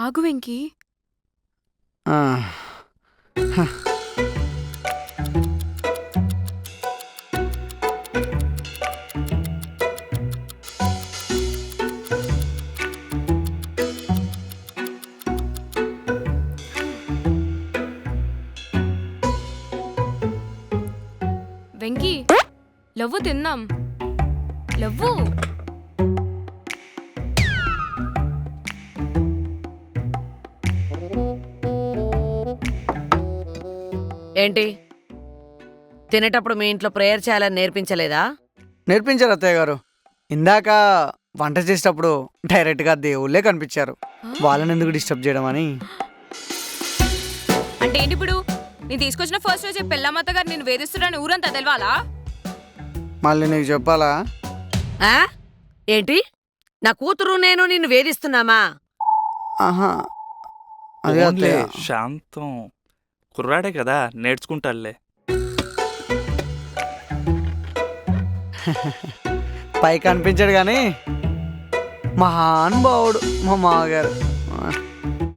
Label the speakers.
Speaker 1: ఆగు వెంకీ.
Speaker 2: ఆ,
Speaker 1: వెంకీ లవ్వు తిందాం. లవ్వు.
Speaker 3: ఏంటి తినేటప్పుడు మీ ఇంట్లో ప్రేయర్ చేయాలని నేర్పించలేదా?
Speaker 2: నేర్పించారు అత్తయ్య గారు. ఇందాక వంట చేసేటప్పుడు డైరెక్ట్గా దేవుళ్ళే కనిపించారు. వాళ్ళని ఎందుకు డిస్టర్బ్ చేయడం అని.
Speaker 1: అంటే ఏంటి ఇప్పుడు? నేను తీసుకొచ్చిన ఫస్ట్ రోజే పెళ్ళమ్మత్త గారు నేను వేధిస్తున్నాను ఊరంతా తెలవాలా?
Speaker 2: మళ్ళీ నీకు చెప్పాలా?
Speaker 3: ఆ? ఏంటి నా కూతురు నేను నిన్ను వేధిస్తున్నామా?
Speaker 2: ఆహా, అదే
Speaker 4: ఓన్లే
Speaker 2: అత్తయ్య.
Speaker 4: శాంతం కుర్రాడే కదా, నేర్చుకుంటాడులే.
Speaker 2: పైకి కనిపించాడు కానీ మహానుభావుడు మా మామగారు.